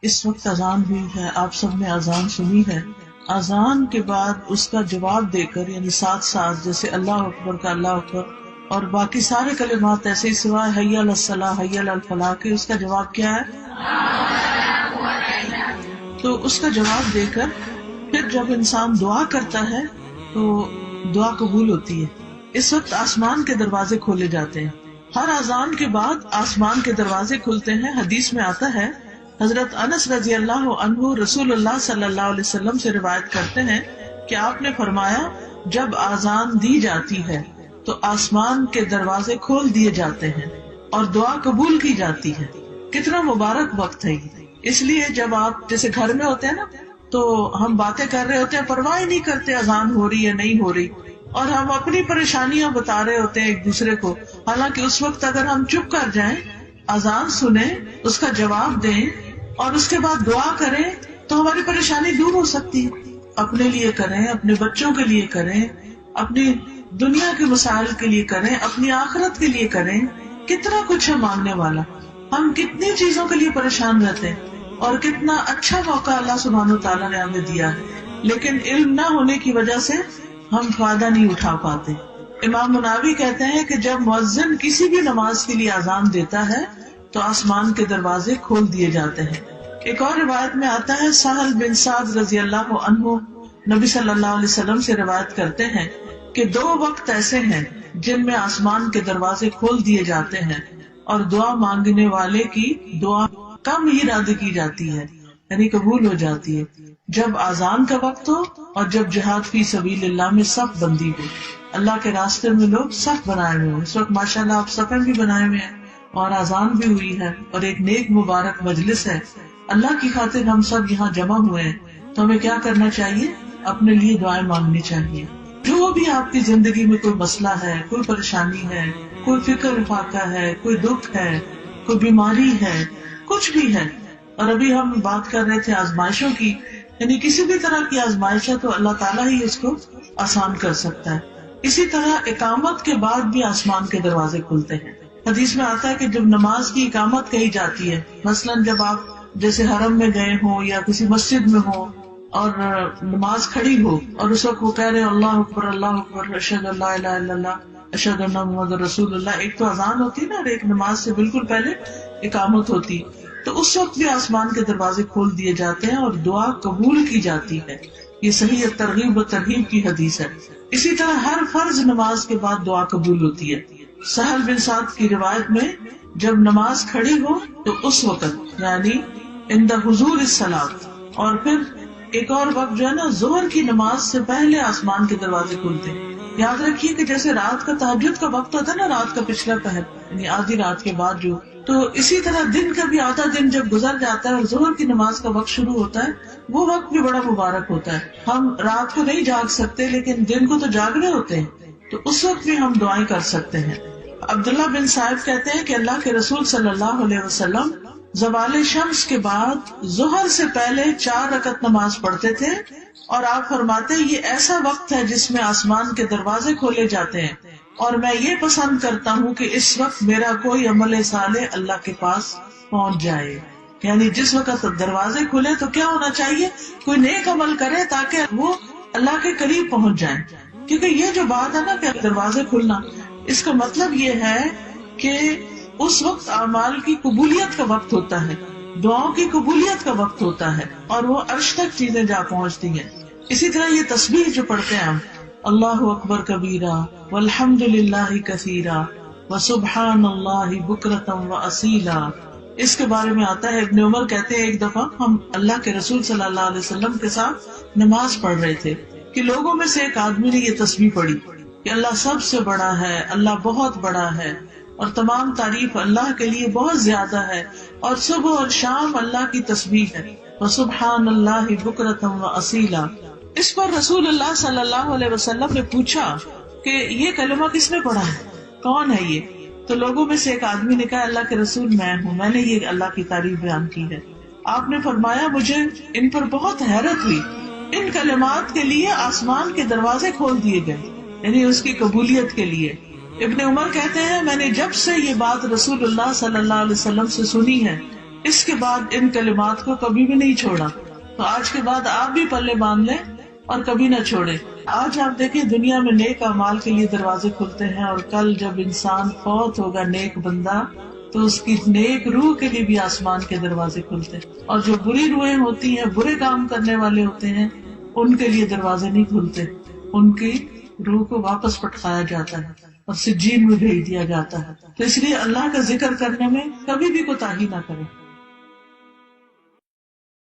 اس وقت اذان ہوئی ہے، آپ سب نے اذان سنی ہے. اذان کے بعد اس کا جواب دے کر، یعنی ساتھ ساتھ جیسے اللہ اکبر کا اللہ اکبر اور باقی سارے کلمات ایسے ہی سوائے حی علی الصلاح حی علی الفلاح کے، اس کا جواب کیا ہے؟ تو اس کا جواب دے کر پھر جب انسان دعا کرتا ہے تو دعا قبول ہوتی ہے. اس وقت آسمان کے دروازے کھولے جاتے ہیں. ہر اذان کے بعد آسمان کے دروازے کھلتے ہیں. حدیث میں آتا ہے، حضرت انس رضی اللہ عنہ رسول اللہ صلی اللہ علیہ وسلم سے روایت کرتے ہیں کہ آپ نے فرمایا، جب اذان دی جاتی ہے تو آسمان کے دروازے کھول دیے جاتے ہیں اور دعا قبول کی جاتی ہے. کتنا مبارک وقت ہے یہ. اس لیے جب آپ جیسے گھر میں ہوتے ہیں نا، تو ہم باتیں کر رہے ہوتے ہیں، پرواہ نہیں کرتے اذان ہو رہی ہے نہیں ہو رہی، اور ہم اپنی پریشانیاں بتا رہے ہوتے ہیں ایک دوسرے کو. حالانکہ اس وقت اگر ہم چپ کر جائیں، اذان سنیں، اس کا جواب دیں اور اس کے بعد دعا کریں تو ہماری پریشانی دور ہو سکتی ہے. اپنے لیے کریں، اپنے بچوں کے لیے کریں، اپنی دنیا کے مسائل کے لیے کریں، اپنی آخرت کے لیے کریں. کتنا کچھ ہے مانگنے والا. ہم کتنی چیزوں کے لیے پریشان رہتے ہیں اور کتنا اچھا موقع اللہ سبحانہ وتعالیٰ نے ہمیں دیا ہے، لیکن علم نہ ہونے کی وجہ سے ہم فائدہ نہیں اٹھا پاتے. امام مناوی کہتے ہیں کہ جب مؤذن کسی بھی نماز کے لیے اذان دیتا ہے تو آسمان کے دروازے کھول دیے جاتے ہیں. ایک اور روایت میں آتا ہے، سہل بن سعد رضی اللہ عنہ نبی صلی اللہ علیہ وسلم سے روایت کرتے ہیں کہ 2 وقت ایسے ہیں جن میں آسمان کے دروازے کھول دیے جاتے ہیں اور دعا مانگنے والے کی دعا کم ہی رد کی جاتی ہے، یعنی قبول ہو جاتی ہے. جب اذان کا وقت ہو اور جب جہاد فی سبیل اللہ میں صف بندی ہو، اللہ کے راستے میں لوگ صف بنائے ہوئے ہوں. اس وقت ماشاءاللہ آپ صفیں بھی بنائے ہوئے ہیں اور اذان بھی ہوئی ہے اور ایک نیک مبارک مجلس ہے. اللہ کی خاطر ہم سب یہاں جمع ہوئے ہیں، تو ہمیں کیا کرنا چاہیے؟ اپنے لیے دعائیں مانگنی چاہیے. جو بھی آپ کی زندگی میں کوئی مسئلہ ہے، کوئی پریشانی ہے، کوئی فکر فاقہ ہے، کوئی دکھ ہے، کوئی بیماری ہے، کچھ بھی ہے. اور ابھی ہم بات کر رہے تھے آزمائشوں کی، یعنی کسی بھی طرح کی آزمائش ہے تو اللہ تعالیٰ ہی اس کو آسان کر سکتا ہے. اسی طرح اقامت کے بعد بھی آسمان کے دروازے کھلتے ہیں. حدیث میں آتا ہے کہ جب نماز کی اقامت کہی جاتی ہے، مثلاً جب آپ جیسے حرم میں گئے ہوں یا کسی مسجد میں ہوں اور نماز کھڑی ہو اور اس وقت وہ کہہ رہے اللہ اکبر اشہد ان لا الہ الا اللہ اشہد ان محمد رسول اللہ. ایک تو اذان ہوتی ہے نا، اور ایک نماز سے بالکل پہلے اقامت ہوتی، تو اس وقت بھی آسمان کے دروازے کھول دیے جاتے ہیں اور دعا قبول کی جاتی ہے. یہ صحیح ترغیب و ترہیب کی حدیث ہے. اسی طرح ہر فرض نماز کے بعد دعا قبول ہوتی ہے. سہل بن سعد کی روایت میں جب نماز کھڑی ہو تو اس وقت، یعنی عند حضور الصلاۃ، اور پھر ایک اور وقت جو ہے نا ظہر کی نماز سے پہلے آسمان کے دروازے کھلتے ہیں. یاد رکھیے کہ جیسے رات کا تہجد کا وقت ہوتا ہے نا، رات کا پچھلا پہر، یعنی آدھی رات کے بعد جو، تو اسی طرح دن کا بھی آدھا دن جب گزر جاتا ہے اور ظہر کی نماز کا وقت شروع ہوتا ہے، وہ وقت بھی بڑا مبارک ہوتا ہے. ہم رات کو نہیں جاگ سکتے لیکن دن کو تو جاگنے ہوتے ہیں، تو اس وقت بھی ہم دعائیں کر سکتے ہیں. عبداللہ بن صائب کہتے ہیں کہ اللہ کے رسول صلی اللہ علیہ وسلم زوال شمس کے بعد ظہر سے پہلے 4 رکعت نماز پڑھتے تھے، اور آپ فرماتے یہ ایسا وقت ہے جس میں آسمان کے دروازے کھولے جاتے ہیں، اور میں یہ پسند کرتا ہوں کہ اس وقت میرا کوئی عمل صالح اللہ کے پاس پہنچ جائے. یعنی جس وقت دروازے کھلے تو کیا ہونا چاہیے؟ کوئی نیک عمل کرے تاکہ وہ اللہ کے قریب پہنچ جائے. کیونکہ یہ جو بات ہے نا کہ دروازے کھلنا، اس کا مطلب یہ ہے کہ اس وقت اعمال کی قبولیت کا وقت ہوتا ہے، دعاؤں کی قبولیت کا وقت ہوتا ہے، اور وہ عرش تک چیزیں جا پہنچتی ہیں. اسی طرح یہ تسبیح جو پڑھتے ہیں ہم، اللہ اکبر کبیرہ والحمد للہ کثیرہ وسبحان اللہ بکرۃ واصیلا، اس کے بارے میں آتا ہے، ابن عمر کہتے ہیں ایک دفعہ ہم اللہ کے رسول صلی اللہ علیہ وسلم کے ساتھ نماز پڑھ رہے تھے کہ لوگوں میں سے ایک آدمی نے یہ تسبیح پڑھی کہ اللہ سب سے بڑا ہے، اللہ بہت بڑا ہے، اور تمام تعریف اللہ کے لیے بہت زیادہ ہے، اور صبح اور شام اللہ کی تسبیح ہے، وسبحان اللہ بکرۃ واصیلا. اس پر رسول اللہ صلی اللہ علیہ وسلم نے پوچھا کہ یہ کلمہ کس نے پڑھا ہے، کون ہے یہ؟ تو لوگوں میں سے ایک آدمی نے کہا اللہ کے رسول میں ہوں، میں نے یہ اللہ کی تعریف بیان کی ہے. آپ نے فرمایا مجھے ان پر بہت حیرت ہوئی، ان کلمات کے لیے آسمان کے دروازے کھول دیے گئے، یعنی اس کی قبولیت کے لیے. ابن عمر کہتے ہیں میں نے جب سے یہ بات رسول اللہ صلی اللہ علیہ وسلم سے سنی ہے، اس کے بعد ان کلمات کو کبھی بھی نہیں چھوڑا. تو آج کے بعد آپ بھی پلے باندھ لیں اور کبھی نہ چھوڑے. آج آپ دیکھیں دنیا میں نیک اعمال کے لیے دروازے کھلتے ہیں، اور کل جب انسان فوت ہوگا نیک بندہ تو اس کی نیک روح کے لیے بھی آسمان کے دروازے کھلتے ہیں، اور جو بری روحیں ہوتی ہیں، برے کام کرنے والے ہوتے ہیں، ان کے لیے دروازے نہیں کھلتے. ان کی روح کو واپس پٹکایا جاتا ہے اور سجین میں بھیج دیا جاتا ہے. تو اس لیے اللہ کا ذکر کرنے میں کبھی بھی کوتاہی نہ کریں.